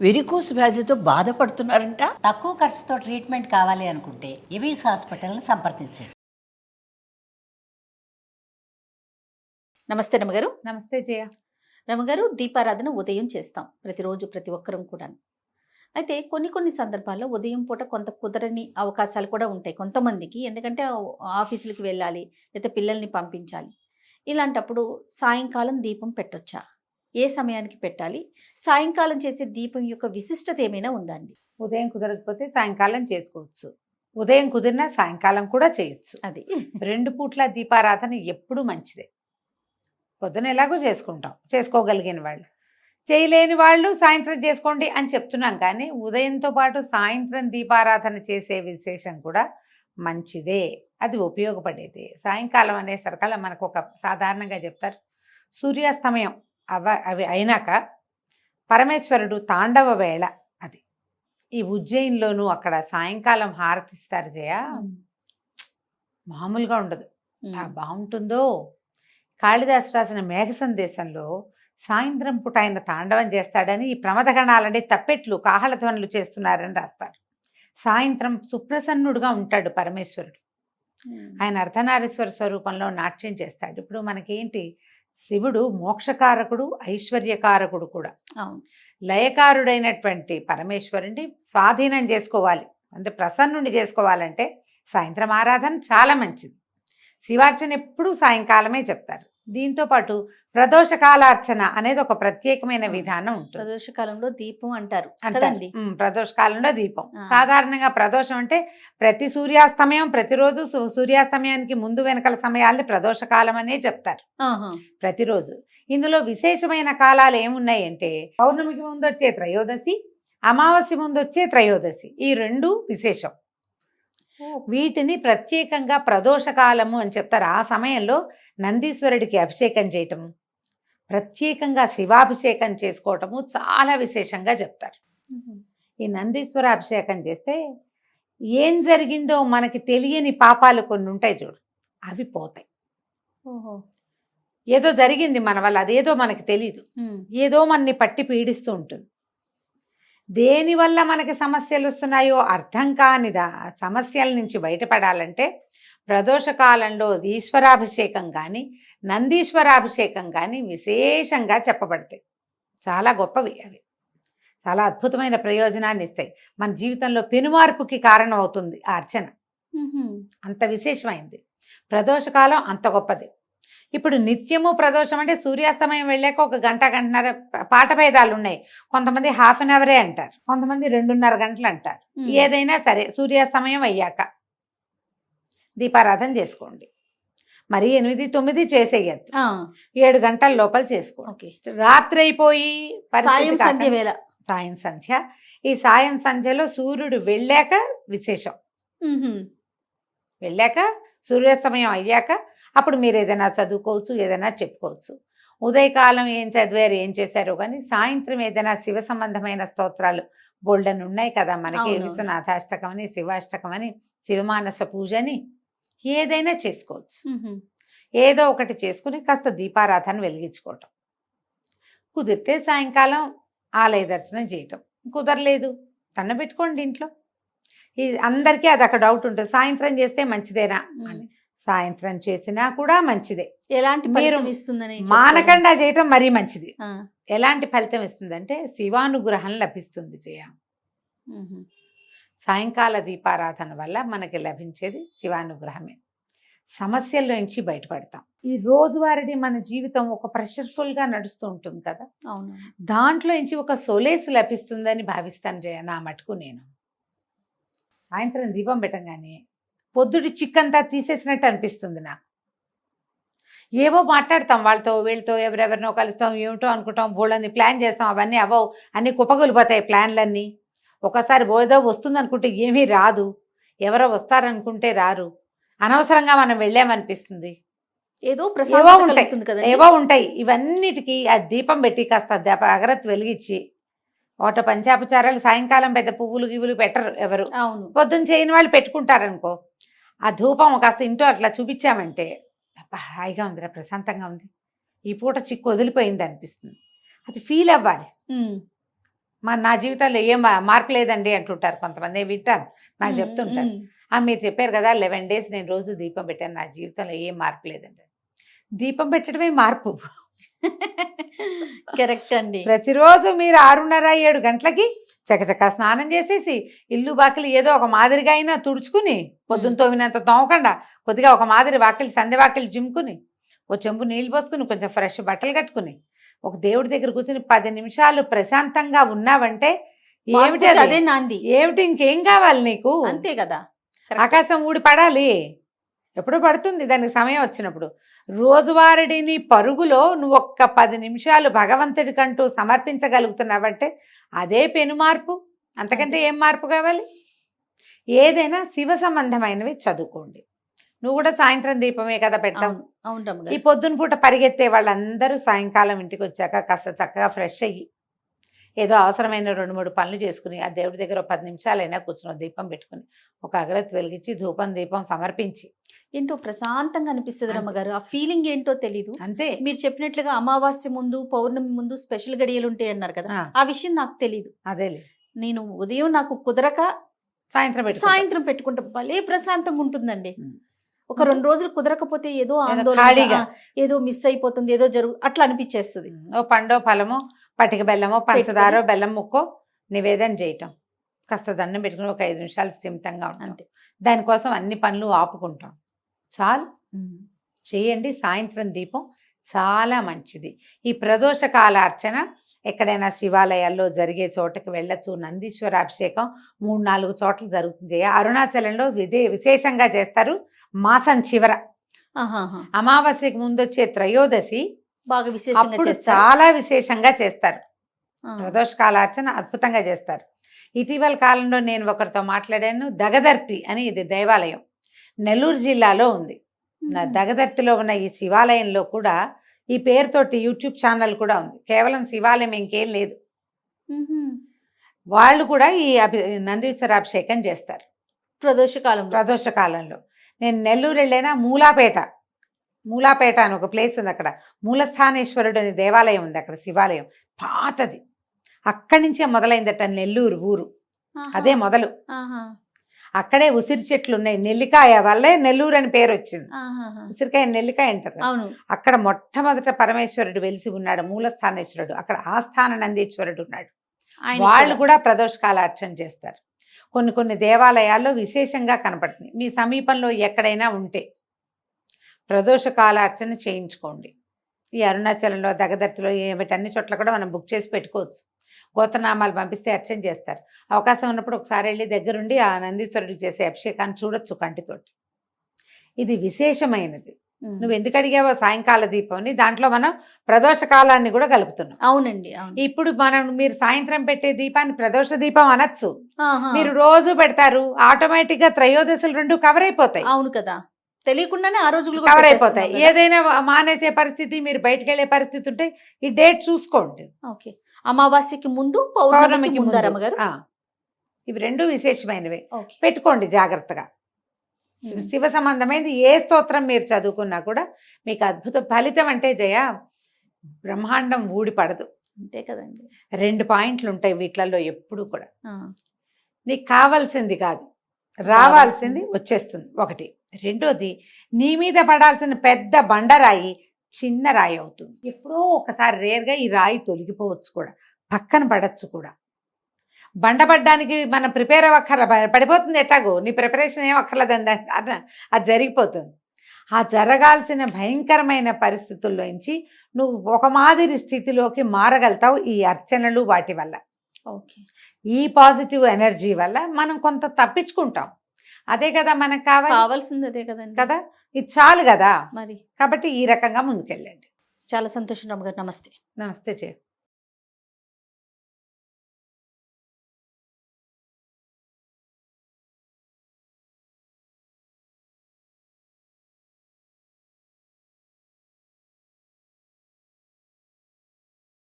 Varicose వ్యాధితో బాధపడుతున్నారంట. తక్కువ ఖర్చుతో ట్రీట్మెంట్ కావాలి అనుకుంటే ఎవిస్ హాస్పిటల్ని సంప్రదించండి. నమస్తే రమగారు. నమస్తే జయ. రమగారు, దీపారాధన ఉదయం చేస్తాం ప్రతిరోజు, ప్రతి ఒక్కరం కూడా. అయితే కొన్ని సందర్భాల్లో ఉదయం పూట కొంత కుదరని అవకాశాలు కూడా ఉంటాయి కొంతమందికి. ఎందుకంటే ఆఫీసులకు వెళ్ళాలి, లేదా పిల్లల్ని పంపించాలి. ఇలాంటప్పుడు సాయంకాలం దీపం పెట్టొచ్చా? ఏ సమయానికి పెట్టాలి? సాయంకాలం చేసే దీపం యొక్క విశిష్టత ఏమైనా ఉందా అండి? ఉదయం కుదరకపోతే సాయంకాలం చేసుకోవచ్చు, ఉదయం కుదిరినా సాయంకాలం కూడా చేయొచ్చు. అది 2 పూట్ల దీపారాధన ఎప్పుడు మంచిదే. పొద్దున ఎలాగో చేసుకుంటాం, చేసుకోగలిగిన వాళ్ళు. చేయలేని వాళ్ళు సాయంత్రం చేసుకోండి అని చెప్తున్నాం, కానీ ఉదయంతో పాటు సాయంత్రం దీపారాధన చేసే విశేషం కూడా మంచిదే, అది ఉపయోగపడేది. సాయంకాలం అనేసరికల్లా మనకు ఒక సాధారణంగా చెప్తారు, సూర్యాస్తమయం అవి అయినాక పరమేశ్వరుడు తాండవ వేళ అది. ఈ ఉజ్జయిన్లోనూ అక్కడ సాయంకాలం హారతిస్తారు జయ, మామూలుగా ఉండదు. బాగుంటుందో. కాళిదాసు రాసిన మేఘ సందేశంలో సాయంత్రం పూట ఆయన తాండవం చేస్తాడని, ఈ ప్రమదగణాలని తప్పెట్లు కాహళధ్వనులు చేస్తున్నారని రాస్తారు. సాయంత్రం సుప్రసన్నుడుగా ఉంటాడు పరమేశ్వరుడు. ఆయన అర్ధనారీశ్వర స్వరూపంలో నాట్యం చేస్తాడు. ఇప్పుడు మనకేంటి, శివుడు మోక్షకారకుడు, ఐశ్వర్యకారకుడు కూడా. లయకారుడైనటువంటి పరమేశ్వరుని స్వాధీనం చేసుకోవాలి అంటే, ప్రసన్నుని చేసుకోవాలంటే సాయంత్రం ఆరాధన చాలా మంచిది. శివార్చన ఎప్పుడూ సాయంకాలమే చెప్తారు. దీంతో పాటు ప్రదోషకాలార్చన అనేది ఒక ప్రత్యేకమైన విధానం ఉంటుంది. ప్రదోషకాలంలో దీపం అంటారు. ప్రదోషకాలంలో దీపం. సాధారణంగా ప్రదోషం అంటే ప్రతి సూర్యాస్తమయం, ప్రతిరోజు సూర్యాస్తమయానికి ముందు వెనకల సమయాల్ని ప్రదోషకాలం అనే చెప్తారు ప్రతిరోజు. ఇందులో విశేషమైన కాలాలు ఏమున్నాయి అంటే, పౌర్ణమికి ముందు వచ్చే త్రయోదశి, అమావాస్య ముందు వచ్చే త్రయోదశి, ఈ 2 విశేషం. వీటిని ప్రత్యేకంగా ప్రదోషకాలము అని చెప్తారు. ఆ సమయంలో నందీశ్వరుడికి అభిషేకం చేయటము, ప్రత్యేకంగా శివాభిషేకం చేసుకోవటము చాలా విశేషంగా చెప్తారు. ఈ నందీశ్వర అభిషేకం చేస్తే ఏం జరిగిందో మనకి తెలియని పాపాలు కొన్ని ఉంటాయి చూడు, అవి పోతాయి. ఏదో జరిగింది మన వల్ల, అదేదో మనకి తెలియదు, ఏదో మనని పట్టి పీడిస్తూ ఉంటుంది. దేనివల్ల మనకి సమస్యలు వస్తున్నాయో అర్థం కానిదా సమస్యల నుంచి బయటపడాలంటే ప్రదోషకాలంలో ఈశ్వరాభిషేకం కానీ నందీశ్వరాభిషేకం కానీ విశేషంగా చెప్పబడతాయి. చాలా గొప్పవి అవి, చాలా అద్భుతమైన ప్రయోజనాన్ని ఇస్తాయి. మన జీవితంలో పెనుమార్పుకి కారణం అవుతుంది ఆ అర్చన. అంత విశేషమైంది ప్రదోషకాలం, అంత గొప్పది. ఇప్పుడు నిత్యము ప్రదోషం అంటే సూర్యాస్తమయం వెళ్ళాక 1 గంట, గంటన్నర పాట భేదాలు ఉన్నాయి. కొంతమంది ½ అన్ అవరే అంటారు, కొంతమంది 2.5 గంటలు అంటారు. ఏదైనా సరే సూర్యాస్తమయం అయ్యాక దీపారాధన చేసుకోండి. మరి 8, 9 చేసేయద్దు, 7 గంటల లోపల చేసుకోండి. రాత్రి అయిపోయి సాయం సంధ్య వేళ, సాయం సంధ్య. ఈ సాయం సంధ్యలో సూర్యుడు వెళ్ళాక విశేషం. వెళ్ళాక సూర్యాస్తమయం అయ్యాక అప్పుడు మీరు ఏదైనా చదువుకోవచ్చు, ఏదైనా చెప్పుకోవచ్చు. ఉదయకాలం ఏం చదివారు, ఏం చేశారో కానీ సాయంత్రం ఏదైనా శివ సంబంధమైన స్తోత్రాలు బోల్డన్ ఉన్నాయి కదా మనకి. విశ్వనాథాష్టకం అని, శివాష్టకం అని, శివమానస పూజ అని ఏదైనా చేసుకోవచ్చు. ఏదో ఒకటి చేసుకుని కాస్త దీపారాధన వెలిగించుకోవటం. కుదిరితే సాయంకాలం ఆలయ దర్శనం చేయటం, కుదరలేదు సన్నబెట్టుకోండి ఇంట్లో. అందరికీ అది ఒక డౌట్ ఉంటుంది, సాయంత్రం చేస్తే మంచిదేనా అని. సాయంత్రం చేసినా కూడా మంచిదే. ఎలాంటి మీరు ఇస్తుందని మానకుండా చేయటం మరీ మంచిది. ఎలాంటి ఫలితం ఇస్తుందంటే శివానుగ్రహం లభిస్తుంది జయ. సాయంకాల దీపారాధన వల్ల మనకి లభించేది శివానుగ్రహమే. సమస్యల నుంచి బయటపడతాం. ఈ రోజువారీ మన జీవితం ఒక ప్రెషర్ఫుల్గా నడుస్తూ ఉంటుంది కదా, దాంట్లో నుంచి ఒక సొలేస్ లభిస్తుందని భావిస్తాను జయ. నా మటుకు నేను సాయంత్రం దీపం పెట్టగానే పొద్దుటి చిక్కంతా తీసేసినట్టు అనిపిస్తుంది నాకు. ఏవో మాట్లాడతాం వాళ్ళతో, వీళ్ళతో, ఎవరెవరినో కలుస్తాం, ఏమిటో అనుకుంటాం, బోళ్ళని ప్లాన్ చేస్తాం, అవన్నీ అవో, అన్నీ కుప్పగొలిపోతాయి ప్లాన్లన్నీ. ఒకసారి ఏదో వస్తుంది అనుకుంటే ఏమీ రాదు, ఎవరో వస్తారనుకుంటే రారు, అనవసరంగా మనం వెళ్ళామనిపిస్తుంది. ఏవో ఉంటాయి. ఇవన్నిటికీ ఆ దీపం పెట్టి కాస్త అగరత్తు వెలిగించి, ఒకట పంచాపచారాలు సాయంకాలం పెద్ద పువ్వులు గివ్వులు పెట్టరు ఎవరు, పొద్దున్న చేయని వాళ్ళు పెట్టుకుంటారనుకో. ఆ ధూపం కాస్త ఇంట్లో అట్లా చూపించామంటే హాయిగా ఉందిరా, ప్రశాంతంగా ఉంది, ఈ పూట చిక్కు వదిలిపోయింది అనిపిస్తుంది. అది ఫీల్ అవ్వాలి. నా జీవితంలో ఏం మార్పు లేదండి అంటుంటారు కొంతమంది, వింటాను, నాకు చెప్తుంటారు. మీరు చెప్పారు కదా 11 days నేను రోజు దీపం పెట్టాను, నా జీవితంలో ఏం మార్పు లేదండి. దీపం పెట్టడమే మార్పు. కరెక్ట్ అండి. ప్రతిరోజు మీరు 6:30-7 గంటలకి చకచకా స్నానం చేసేసి ఇల్లు బాకిలి ఏదో ఒక మాదిరిగా అయినా తుడుచుకుని, పొద్దున్న తోమినంత తోమకుండా కొద్దిగా ఒక మాదిరి వాకిలి సంధ్య వాకిలి జిమ్ముకుని, ఓ చెంబు నీళ్ళు పోసుకుని, కొంచెం ఫ్రెష్ బట్టలు కట్టుకుని, ఒక దేవుడి దగ్గర కూర్చుని 10 నిమిషాలు ప్రశాంతంగా ఉన్నావంటే ఏమిటి అదే నాంది, ఏమిటి ఇంకేం కావాలి నీకు? అంతే కదా. ఆకాశం ఊడి పడాలి, ఎప్పుడో పడుతుంది దానికి సమయం వచ్చినప్పుడు. రోజువారీని పరుగులో నువ్వు ఒక్క 10 నిమిషాలు భగవంతుడికంటూ సమర్పించగలుగుతున్నావంటే అదే పెను మార్పు. అంతకంటే ఏం మార్పు కావాలి? ఏదైనా శివ సంబంధమైనవి చదువుకోండి. నువ్వు కూడా సాయంత్రం దీపమే కదా పెడతావు. ఈ పొద్దున పూట పరిగెత్తే వాళ్ళందరూ సాయంకాలం ఇంటికి వచ్చాక కాస్త చక్కగా ఫ్రెష్ అయ్యి ఏదో అవసరమైన 2-3 పనులు చేసుకుని ఆ దేవుడి దగ్గర 10 నిమిషాలైనా కూర్చుని దీపం పెట్టుకుని ఒక అగరత్తి వెలిగించి ధూపం దీపం సమర్పించి ఏంటో ప్రశాంతంగా అనిపిస్తుంది రమ్మగారు. ఆ ఫీలింగ్ ఏంటో తెలీదు. అంతే. మీరు చెప్పినట్లుగా అమావాస్య ముందు పౌర్ణమి ముందు స్పెషల్ గడియలు ఉంటాయి అన్నారు కదా, ఆ విషయం నాకు తెలీదు. అదేలే, నేను ఉదయం నాకు కుదరక సాయంత్రం పెట్టుకుంటా, భలే ప్రశాంతంగా ఉంటుందండి. ఒక 2 రోజులు కుదరకపోతే ఏదో ఆందోళన, ఏదో మిస్ అయిపోతుంది, ఏదో అట్లా అనిపించేస్తుంది. ఓ పండో ఫలమో పటిక బెల్లమో పంచదారో బెల్లం ముక్కో నివేదన చేయటం, కాస్త దండం పెట్టుకుని ఒక 5 నిమిషాలు స్థిమితంగా ఉంటాం. దానికోసం అన్ని పనులు ఆపుకుంటాం, చాలు. చేయండి. సాయంత్రం దీపం చాలా మంచిది. ఈ ప్రదోష కాల అర్చన ఎక్కడైనా శివాలయాల్లో జరిగే చోటకి వెళ్ళచ్చు. నందీశ్వర అభిషేకం 3-4 చోట్ల జరుగుతుంది. అరుణాచలంలో విశేషంగా చేస్తారు. మాసం చివర అమావాస్యకి ముందు వచ్చే త్రయోదశి బాగా విశేషంగా చాలా విశేషంగా చేస్తారు. ప్రదోష కాలార్చన అద్భుతంగా చేస్తారు. ఇటీవల కాలంలో నేను ఒకరితో మాట్లాడాను. దగదర్తి అని ఇది దేవాలయం నెల్లూరు జిల్లాలో ఉంది. దగదర్తిలో ఉన్న ఈ శివాలయంలో కూడా ఈ పేరుతోటి యూట్యూబ్ ఛానల్ కూడా ఉంది. కేవలం శివాలయం ఇంకేం లేదు. వాళ్ళు కూడా ఈ నందీశ్వర అభిషేకం చేస్తారు ప్రదోష కాలంలో. నేను నెల్లూరు వెళ్ళైనా మూలాపేట అని ఒక ప్లేస్ ఉంది. అక్కడ మూలస్థానేశ్వరుడు అనే దేవాలయం ఉంది. అక్కడ శివాలయం పాతది. అక్కడి నుంచే మొదలైందట నెల్లూరు ఊరు. అదే మొదలు. అక్కడే ఉసిరి చెట్లు ఉన్నాయి. నెల్లికాయ వల్లే నెల్లూరు అని పేరు వచ్చింది. ఉసిరికాయ నెల్లికాయ అంటారు. అక్కడ మొట్టమొదట పరమేశ్వరుడు వెలిసి ఉన్నాడు, మూలస్థానేశ్వరుడు. అక్కడ ఆస్థాన నందీశ్వరుడు ఉన్నాడు. వాళ్ళు కూడా ప్రదోషకాల అర్చన చేస్తారు. కొన్ని దేవాలయాల్లో విశేషంగా కనపడుతుంది. మీ సమీపంలో ఎక్కడైనా ఉంటే ప్రదోషకాల అర్చన చేయించుకోండి. ఈ అరుణాచలంలో దగదర్తిలో వీటన్ని చోట్ల కూడా మనం బుక్ చేసి పెట్టుకోవచ్చు. గోత్రనామాలు పంపిస్తే అర్చన చేస్తారు. అవకాశం ఉన్నప్పుడు ఒకసారి వెళ్ళి దగ్గరుండి ఆ నందీశ్వరుడికి చేసే అభిషేకాన్ని చూడొచ్చు కంటితోటి. ఇది విశేషమైనది. నువ్వు ఎందుకు అడిగావో సాయంకాల దీపం, దాంట్లో మనం ప్రదోష కాలాన్ని కూడా కలుపుతున్నాం. అవునండి. ఇప్పుడు మీరు సాయంత్రం పెట్టే దీపాన్ని ప్రదోష దీపం అనొచ్చు. మీరు రోజు పెడతారు, ఆటోమేటిక్ గా త్రయోదశులు 2 కవర్ అయిపోతాయి. అవును కదా, తెలియకుండానే ఆ రోజులు కవర్ అయిపోతాయి. ఏదైనా మానేసే పరిస్థితి, మీరు బయటకు వెళ్ళే పరిస్థితి ఉంటే ఈ డేట్ చూసుకోండి. ఓకే, అమావాస్యకి ముందు పౌర్ణమికి ముందు రమ్మగారు. ఇవి 2 విశేషమైనవి. పెట్టుకోండి జాగ్రత్తగా. శివ సంబంధమైనది ఏ స్తోత్రం మీరు చదువుకున్నా కూడా మీకు అద్భుత ఫలితం. అంటే జయ, బ్రహ్మాండం ఊడి పడదు. అంతే కదండి. 2 పాయింట్లు ఉంటాయి వీటిలలో ఎప్పుడు కూడా. నీకు కావాల్సింది కాదు, రావాల్సింది వచ్చేస్తుంది. 1. 2ది, నీ మీద పడాల్సిన పెద్ద బండరాయి చిన్న రాయి అవుతుంది. ఎప్పుడో ఒకసారి రేర్గా ఈ రాయి తొలగిపోవచ్చు కూడా, పక్కన పడచ్చు కూడా. బండపడ్డానికి మనం ప్రిపేర్ అవ్వక్కర్ల, పడిపోతుంది ఎట్టాగో. నీ ప్రిపరేషన్ ఏం అక్కర్లేదు, అది జరిగిపోతుంది. ఆ జరగాల్సిన భయంకరమైన పరిస్థితుల్లోంచి నువ్వు ఒక మాదిరి స్థితిలోకి మారగలుగుతావు ఈ అర్చనలు వాటి వల్ల. ఈ పాజిటివ్ ఎనర్జీ వల్ల మనం కొంత తప్పించుకుంటాం. అదే కదా మనకు కావాల్సింది, అదే కదండి కదా. ఇది చాలు కదా మరి. కాబట్టి ఈ రకంగా ముందుకెళ్ళండి. చాలా సంతోషం రమ్మగారు. నమస్తే. నమస్తే చే.